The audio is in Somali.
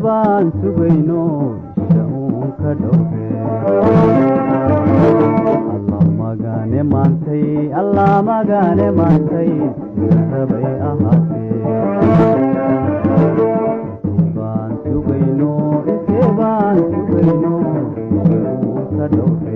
baan sugayno shaun ka dhowre alla magane maantay rabay ahaatee baan sugayno shaun ka dhowre